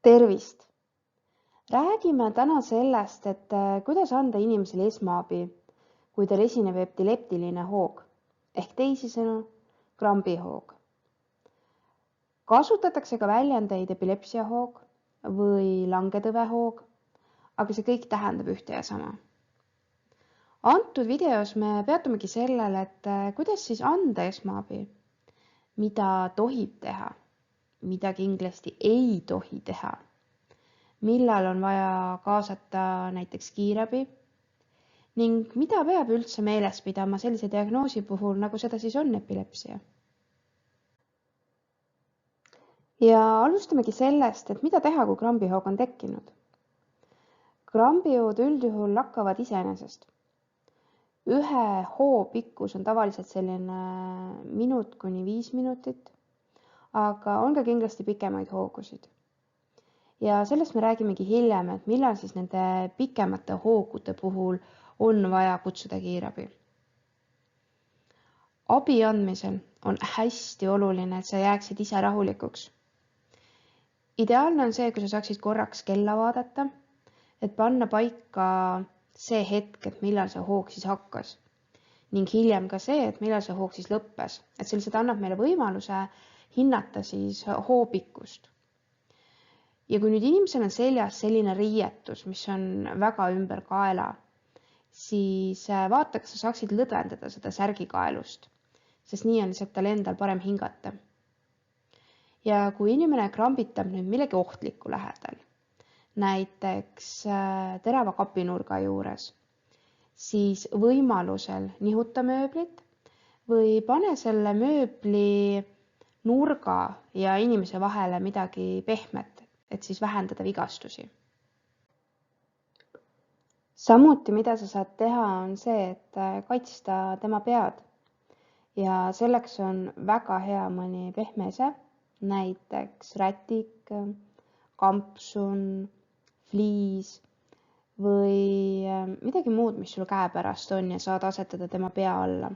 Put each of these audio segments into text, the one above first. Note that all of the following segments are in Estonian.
Tervist! Räägime täna sellest, kuidas anda inimesele esmaabi, kui tal esineb epileptiline hoog ehk teisisõnu krambihoog. Kasutatakse ka väljendeid epilepsiahoog või langetõvehoog, aga see kõik tähendab ühte ja sama. Antud videos me peatumegi sellele, kuidas siis anda esmaabi, mida tohib teha, mida kindlasti ei tohi teha, millal on vaja kaasata näiteks kiirabi ning mida peab üldse meeles pidama sellise diagnoosi puhul, nagu seda siis on epilepsia. Ja alustamegi sellest, mida teha, kui krambihoog on tekkinud. Krambihood üldjuhul lakkavad iseenesest. Ühe hoo pikkus on tavaliselt selline minut kuni 5 minutit, aga on ka kindlasti pikemaid hoogusid. Ja sellest me räägimegi hiljem, millal siis nende pikemate hoogude puhul on vaja kutsuda kiirabi. Abi andmisel on hästi oluline, et sa jääksid ise rahulikuks. Ideaalne on see, kui sa saaksid korraks kella vaadata, et panna paika see hetk, et millal see hoog siis hakkas. Ning hiljem ka see, et millal see hoog siis lõppes. Et see lihtsalt annab meile võimaluse hinnata siis hoo pikkust. Ja kui nüüd inimesel on seljas selline riietus, mis on väga ümber kaela, siis vaata, kas sa saaksid lõdvendada seda särgikaelust, sest nii on lihtsalt tal endal parem hingata. Ja kui inimene krambitab nüüd millegi ohtliku lähedal, näiteks terava kapinurga juures, siis võimalusel nihuta mööblit või pane selle mööbli nurga ja inimese vahele midagi pehmet, et siis vähendada vigastusi. Samuti, mida sa saad teha, on see, et kaitsta tema pead. Ja selleks on väga hea mõni pehme ese, näiteks rätik, kampsun, fliis või midagi muud, mis sul käepärast on ja saad asetada tema pea alla.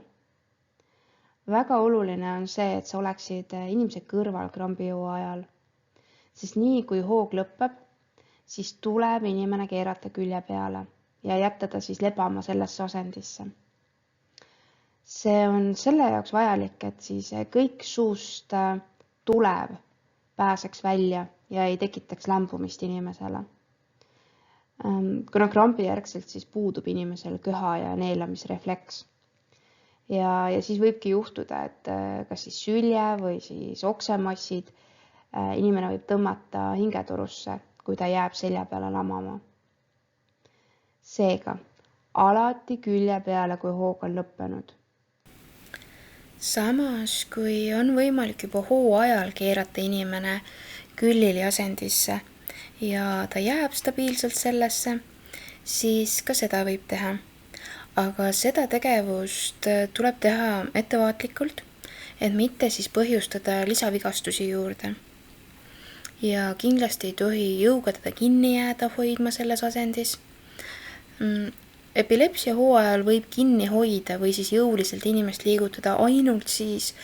Väga oluline on see, et sa oleksid inimese kõrval krambihoo ajal. Sest nii kui hoog lõpeb, siis tuleb inimene keerata külje peale ja jätta ta siis lebama sellesse asendisse. See on selle jaoks vajalik, et siis kõik suust tulev pääseks välja ja ei tekitaks lämbumist inimesele. Kuna krambi järgselt siis puudub inimesel köha ja neelamisrefleks. Ja siis võibki juhtuda, et kas siis sülje või siis oksemassid inimene võib tõmmata hingetorusse, kui ta jääb selja peale lamama. Seega, alati külje peale, kui hoog on lõppenud. Samas, kui on võimalik juba hoo ajal keerata inimene küllili asendisse ja ta jääb stabiilselt sellesse, siis ka seda võib teha. Aga seda tegevust tuleb teha ettevaatlikult, et mitte siis põhjustada lisavigastusi juurde. Ja kindlasti ei tohi jõuga teda kinni jääda hoidma selles asendis. Epilepsia hoo ajal võib kinni hoida või siis jõuliselt inimest liigutada ainult siis,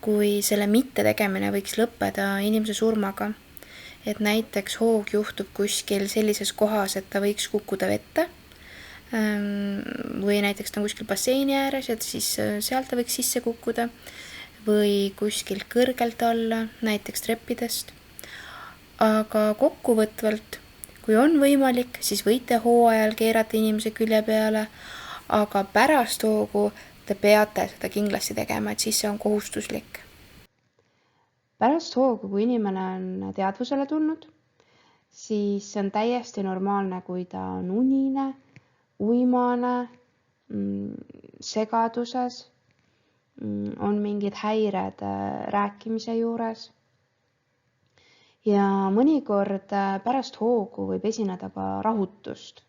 kui selle mitte tegemine võiks lõppeda inimese surmaga. Et näiteks hoog juhtub kuskil sellises kohas, et ta võiks kukkuda vette või näiteks ta on kuskil basseini ääres, et siis sealt ta võiks sisse kukkuda või kuskilt kõrgelt alla, näiteks treppidest. Aga kokkuvõtvalt, kui on võimalik, siis võite hoo ajal keerata inimese külje peale, aga pärast hoogu te peate seda kindlasti tegema, et siis see on kohustuslik. Pärast hoogu, kui inimene on teadvusele tulnud, siis see on täiesti normaalne, kui ta on unine, uimane, segaduses, on mingid häired rääkimise juures. Ja mõnikord pärast hoogu võib esineda ka rahutust.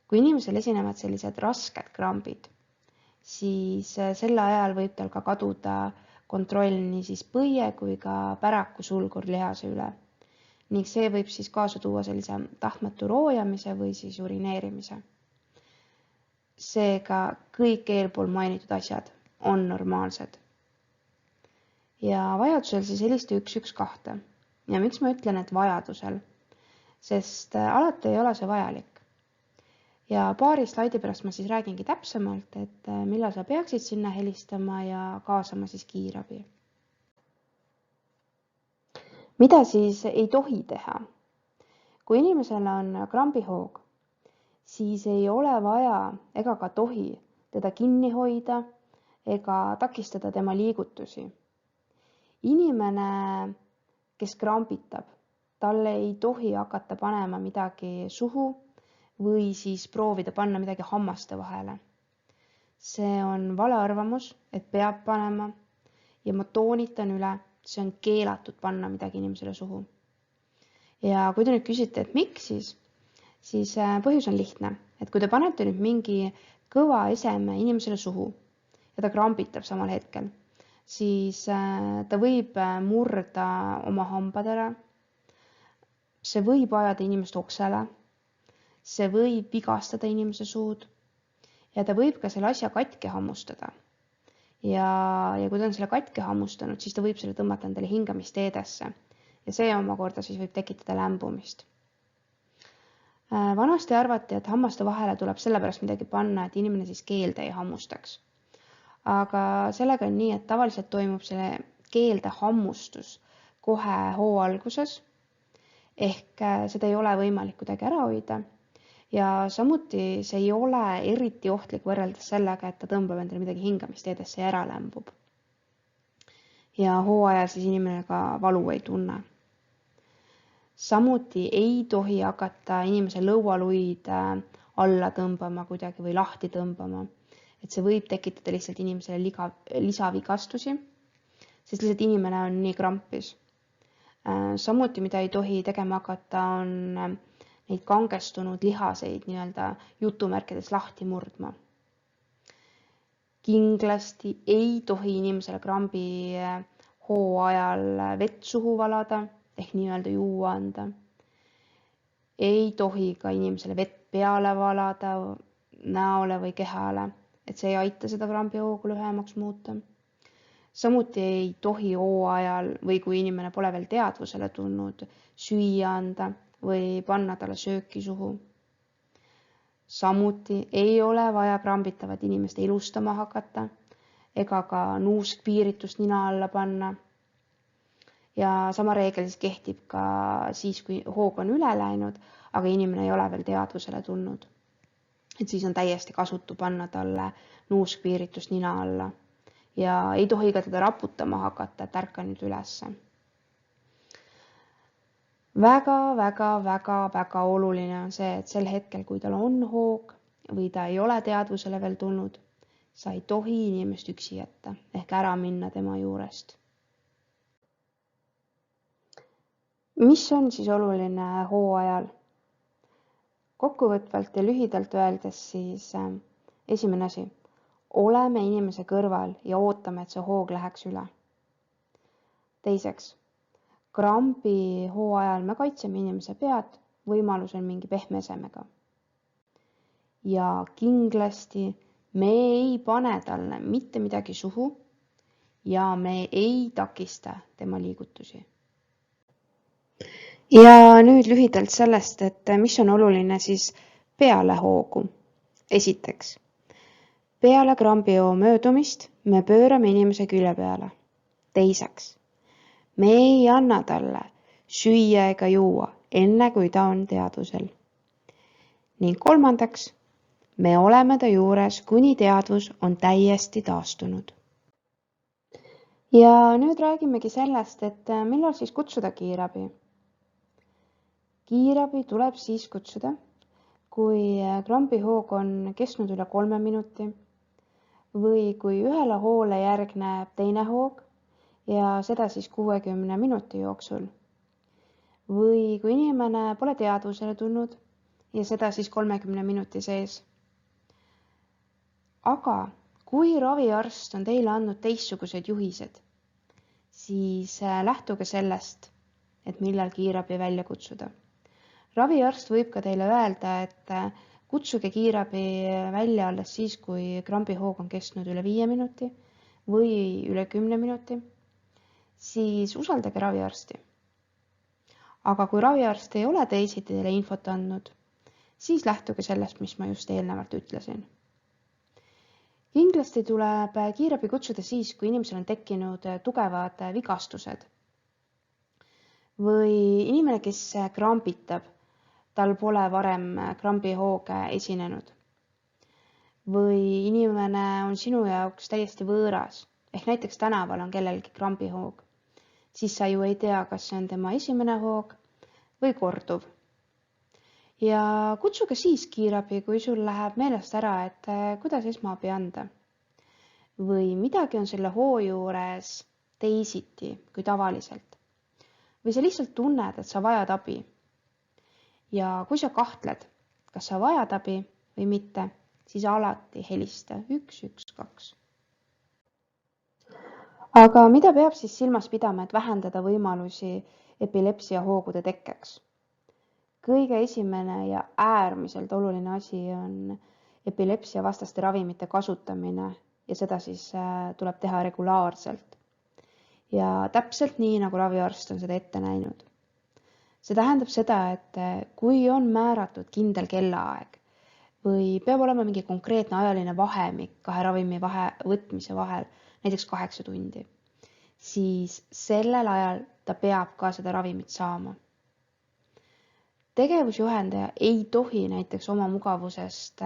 Kui inimesel esinevad sellised rasked krambid, siis selle ajal võib tal ka kaduda kontroll nii siis põie kui ka päraku sulgurlihase üle. Ning see võib siis kaasa tuua sellise tahtmatu roojamise või siis urineerimise. Seega kõik eelpool mainitud asjad on normaalsed. Ja vajadusel siis helista 112, Ja miks ma ütlen, et vajadusel? Sest alati ei ole see vajalik. Ja paari slaidi pärast ma siis räägingi täpsemalt, et millal sa peaksid sinna helistama ja kaasama siis kiirabi. Mida siis ei tohi teha? Kui inimesel on krambihoog, siis ei ole vaja ega ka tohi teda kinni hoida ega takistada tema liigutusi. Inimene, kes krambitab, talle ei tohi hakata panema midagi suhu või siis proovida panna midagi hammaste vahele. See on vale arvamus, et peab panema ja ma toonitan üle, see on keelatud panna midagi inimesele suhu. Ja kui te nüüd küsite, et miks siis põhjus on lihtne, et kui te panete nüüd mingi kõva eseme inimesele suhu ja ta krambitab samal hetkel, siis ta võib murda oma hambad ära, see võib ajada inimest oksele, see võib vigastada inimese suud ja ta võib ka selle asja katki hammustada. Ja kui ta on selle katki hammustanud, siis ta võib selle tõmmata endale hingamisteedesse ja see omakorda siis võib tekitada lämbumist. Vanasti arvati, et hammaste vahele tuleb sellepärast midagi panna, et inimene siis keelde ei hammustaks. Aga sellega on nii, et tavaliselt toimub selle keelde hammustus kohe hoo alguses, ehk seda ei ole võimalik kuidagi ära hoida. Ja samuti see ei ole eriti ohtlik võrreldes sellega, et ta tõmbab endale midagi hingamisteedesse ja ära lämbub. Ja hoo ajal siis inimene ka valu ei tunne. Samuti ei tohi hakata inimese lõualuid alla tõmbama kuidagi või lahti tõmbama. Et see võib tekitada lihtsalt inimesele lisavigastusi, sest lihtsalt inimene on nii krampis. Samuti, mida ei tohi tegema hakata, on neid kangestunud lihaseid nii-öelda jutumärkides lahti murdma. Kindlasti ei tohi inimesele krambi hoo ajal vett suhu valada ehk nii-öelda juua anda. Ei tohi ka inimesele vett peale valada näole või kehale, et see ei aita seda krambihoogu lühemaks muuta. Samuti ei tohi hoo ajal või kui inimene pole veel teadvusele tulnud, süüa anda või panna talle sööki suhu. Samuti ei ole vaja krambitavat inimest ilustama hakata ega ka nuuskpiiritust nina alla panna. Ja sama reegel siis kehtib ka siis, kui hoog on üle läinud, aga inimene ei ole veel teadvusele tulnud. Et siis on täiesti kasutu panna talle nuuskpiiritust nina alla ja ei tohi ka teda raputama hakata, et ärka nüüd ülesse. Väga oluline on see, et sel hetkel, kui tal on hoog või ta ei ole teadvusele veel tulnud, sa ei tohi inimest üksi jätta ehk ära minna tema juurest. Mis on siis oluline hoo ajal? Kokkuvõtvalt ja lühidalt öeldes siis esimene asi. Oleme inimese kõrval ja ootame, et see hoog läheks üle. Teiseks, krambi hoo ajal me kaitseme inimese pead võimalusel mingi pehme esemega. Ja kindlasti me ei pane talle mitte midagi suhu ja me ei takista tema liigutusi. Ja nüüd lühidalt sellest, et mis on oluline siis peale hoogu. Esiteks, peale krambihoo möödumist me pöörame inimese külje peale. Teiseks, me ei anna talle süüa ega juua, enne kui ta on teadvusel. Ning kolmandaks, me oleme ta juures, kuni teadvus on täiesti taastunud. Ja nüüd räägimegi sellest, et millal siis kutsuda kiirabi. Kiirabi tuleb siis kutsuda, kui krambihoog on kestnud üle 3 minuti või kui ühele hoole järgneb teine hoog ja seda siis 60 minuti jooksul. Või kui inimene pole teadvusele tulnud ja seda siis 30 minuti sees. Aga kui raviarst on teile andnud teistsugused juhised, siis lähtuge sellest, et millal kiirabi välja kutsuda. Raviarst võib ka teile öelda, et kutsuge kiirabi välja alles siis, kui krambihoog on kestnud üle 5 minuti või üle 10 minuti, siis usaldage raviarsti. Aga kui raviarst ei ole teisiti teile infot andnud, siis lähtuge sellest, mis ma just eelnevalt ütlesin. Kindlasti tuleb kiirabi kutsuda siis, kui inimesel on tekkinud tugevad vigastused või inimene, kes krambitab, tal pole varem krambihooge esinenud või inimene on sinu jaoks täiesti võõras, ehk näiteks tänaval on kellelgi krambihoog, siis sa ju ei tea, kas see on tema esimene hoog või korduv. Ja kutsuge siis kiirabi, kui sul läheb meelest ära, et kuidas esmaabi anda. Või midagi on selle hoo juures teisiti kui tavaliselt. Või sa lihtsalt tunned, et sa vajad abi. Ja kui sa kahtled, kas sa vajad abi või mitte, siis alati helista 112. Aga mida peab siis silmas pidama, et vähendada võimalusi epilepsia hoogude tekkeks? Kõige esimene ja äärmiselt oluline asi on epilepsia vastaste ravimite kasutamine ja seda siis tuleb teha regulaarselt. Ja täpselt nii, nagu raviarst on seda ette näinud. See tähendab seda, et kui on määratud kindel kellaaeg või peab olema mingi konkreetne ajaline vahemik 2 ravimi võtmise vahel, näiteks 8 tundi, siis sellel ajal ta peab ka seda ravimit saama. Tegevusjuhendaja ei tohi näiteks oma mugavusest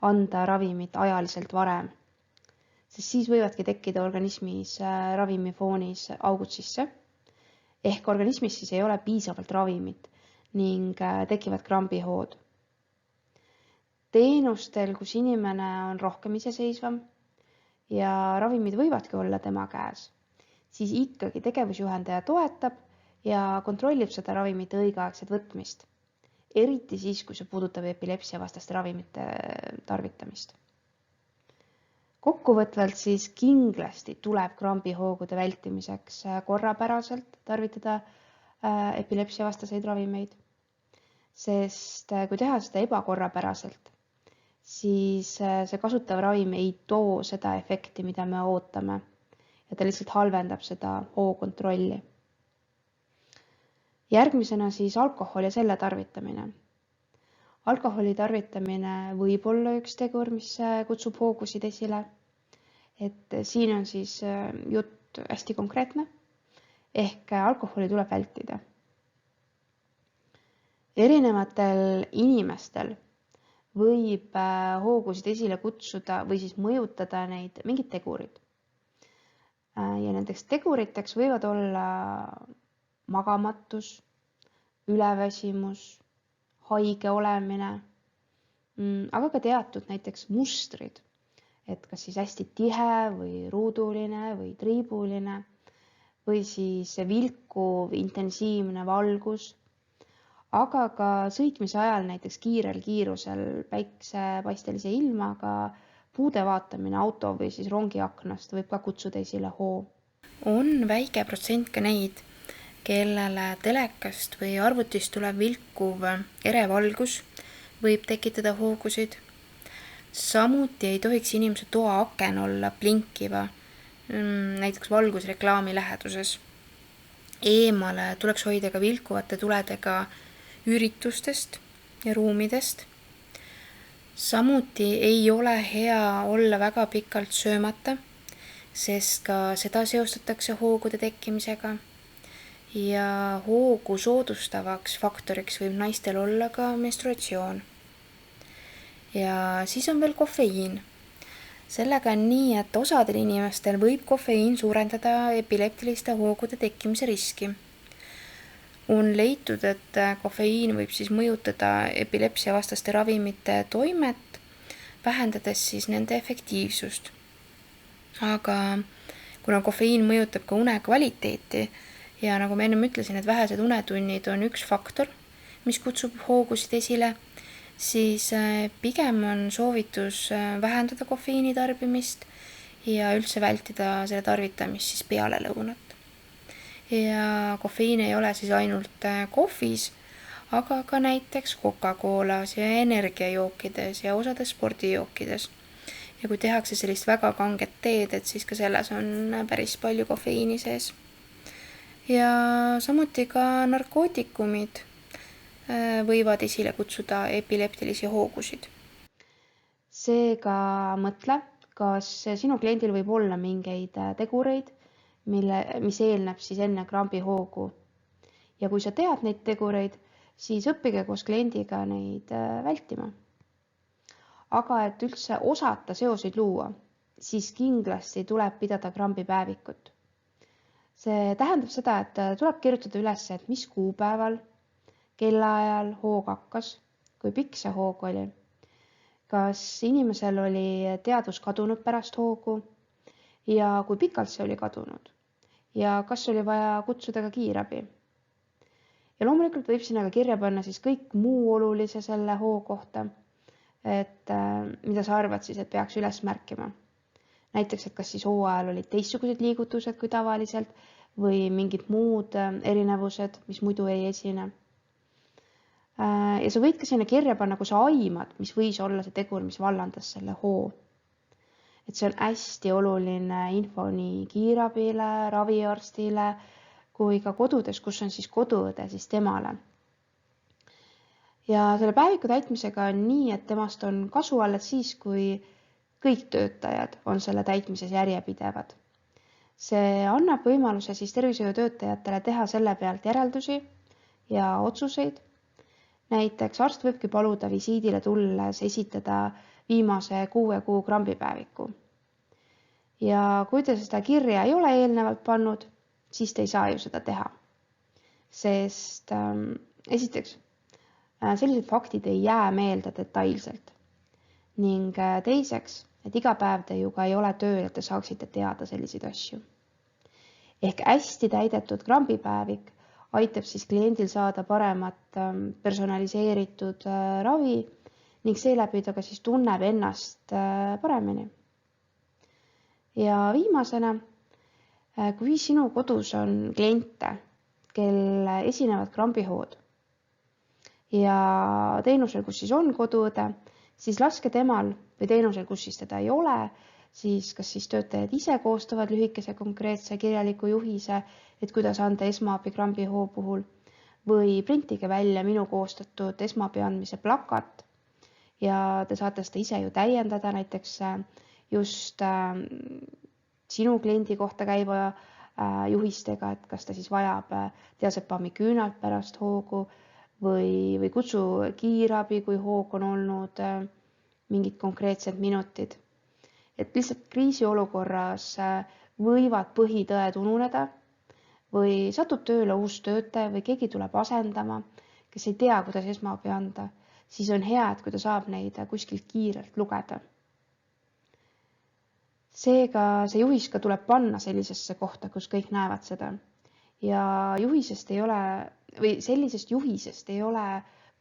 anda ravimit ajaliselt varem, sest siis võivadki tekkida organismis ravimifoonis augud sisse, ehk organismis siis ei ole piisavalt ravimit ning tekivad krambihood. Teenustel, kus inimene on rohkem iseseisvam ja ravimid võivadki olla tema käes, siis ikkagi tegevusjuhendaja toetab ja kontrollib seda ravimite õigeaegset võtmist. Eriti siis, kui see puudutab epilepsia vastaste ravimite tarvitamist. Kokkuvõtvalt siis kindlasti tuleb krambihoogude vältimiseks korrapäraselt tarvitada epilepsia vastaseid ravimeid, sest kui teha seda ebakorrapäraselt, siis see kasutav ravim ei too seda efekti, mida me ootame ja ta lihtsalt halvendab seda hookontrolli. Järgmisena siis alkohol ja selle tarvitamine. Alkoholi tarvitamine võib olla üks tegur, mis kutsub hoogusid esile. Et siin on siis jutt hästi konkreetne, ehk alkoholi tuleb vältida. Erinevatel inimestel võib hoogusid esile kutsuda või siis mõjutada neid mingid tegurid. Ja nendeks teguriteks võivad olla magamatus, üleväsimus, haige olemine, aga ka teatud näiteks mustrid, et kas siis hästi tihe või ruuduline või triibuline või siis vilkuv intensiivne valgus, aga ka sõitmise ajal näiteks kiirel kiirusel päiksepaistelise ilmaga puude vaatamine auto või siis rongi aknast võib ka kutsuda esile hoo. On väike protsent ka neid, kellele telekast või arvutist tuleb vilkuv erevalgus, võib tekitada hoogusid. Samuti ei tohiks inimese toa aken olla blinkiva, näiteks valgusreklaami läheduses. Eemale tuleks hoida ka vilkuvate tuledega üritustest ja ruumidest. Samuti ei ole hea olla väga pikalt söömata, sest ka seda seostatakse hoogude tekkimisega. Ja hoogu soodustavaks faktoriks võib naistel olla ka menstruatsioon. Ja siis on veel kofeiin. Sellega on nii, et osadel inimestel võib kofeiin suurendada epileptiliste hoogude tekkimise riski. On leitud, et kofeiin võib siis mõjutada epilepsia vastaste ravimite toimet, vähendades siis nende efektiivsust. Aga kuna kofeiin mõjutab ka une kvaliteeti, ja nagu ma enne ütlesin, et vähesed unetunnid on üks faktor, mis kutsub hoogusid esile, siis pigem on soovitus vähendada kofeiini tarbimist ja üldse vältida selle tarvitamist siis peale lõunat. Ja kofeiin ei ole siis ainult kohvis, aga ka näiteks Coca-Colas ja energiajookides ja osades spordijookides. Ja kui tehakse sellist väga kanget teed, et siis ka selles on päris palju kofeiini sees. ja samuti ka narkootikumid võivad esile kutsuda epileptilisi hoogusid. Seega mõtle, kas sinu kliendil võib olla mingeid tegureid, mis eelneb siis enne krambihoogu. Ja kui sa tead neid tegureid, siis õppige koos kliendiga neid vältima. Aga et üldse osata seoseid luua, siis kindlasti tuleb pidada krambipäevikut. See tähendab seda, et tuleb kirjutada üles, et mis kuupäeval, kellaajal hoog hakkas, kui pikk see hoog oli, kas inimesel oli teadvus kadunud pärast hoogu ja kui pikalt see oli kadunud ja kas oli vaja kutsuda ka kiirabi. Ja loomulikult võib sinna ka kirja panna siis kõik muu olulise selle hoo kohta, et mida sa arvad siis, et peaks üles märkima. Näiteks, et kas siis hoo ajal olid teistsugused liigutused kui tavaliselt või mingid muud erinevused, mis muidu ei esine. Ja sa võid ka sinna kirja panna, kui sa aimad, mis võis olla see tegur, mis vallandas selle hoo. Et see on hästi oluline info nii kiirabile, raviarstile kui ka kodudes, kus on siis koduõde, siis temale. Ja selle päeviku täitmisega on nii, et temast on kasu alles siis, kui kõik töötajad on selle täitmises järjepidevad. See annab võimaluse siis tervishoiutöötajatele teha selle pealt järeldusi ja otsuseid. Näiteks arst võibki paluda visiidile tulles esitada viimase 6 kuu krambipäeviku. Ja kui te seda kirja ei ole eelnevalt pannud, siis te ei saa ju seda teha. Sest esiteks, sellised faktid ei jää meelde detailselt. Ning teiseks, et iga päev te ju ka ei ole tööl, et te saaksite teada selliseid asju. Ehk hästi täidetud krambipäevik aitab siis kliendil saada paremat personaliseeritud ravi ning seeläbi ta ka siis tunneb ennast paremini. Ja viimasena, kui sinu kodus on kliente, kel esinevad krambihood ja teenusel, kus siis on koduõde, siis laske temal või teenusel, kus siis teda ei ole, siis kas siis töötajad ise koostavad lühikese konkreetse kirjaliku juhise, et kuidas anda esmaabi krambihoo puhul või printige välja minu koostatud esmaabi andmise plakat ja te saate seda ise ju täiendada näiteks just sinu kliendi kohta käiva juhistega, et kas ta siis vajab diazepami küünalt pärast hoogu või kutsu kiirabi, kui hoog on olnud mingid konkreetsed minutid. Et lihtsalt kriisiolukorras võivad põhitõed ununeda või satub tööle uus töötaja või keegi tuleb asendama, kes ei tea, kuidas esmaabi anda, siis on hea, et kui ta saab neid kuskilt kiirelt lugeda. Seega see juhis ka tuleb panna sellisesse kohta, kus kõik näevad seda. Ja juhisest ei ole, või sellisest juhisest ei ole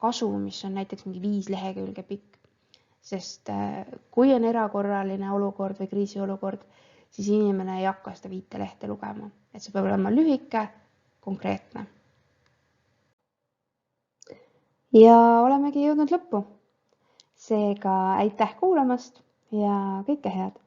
kasu, mis on näiteks mingi 5 lehekülge pikk. Sest kui on erakorraline olukord või kriisiolukord, siis inimene ei hakka seda 5 lehte lugema. Et see peab olema lühike, konkreetne. Ja olemegi jõudnud lõppu. Seega aitäh kuulamast ja kõike head!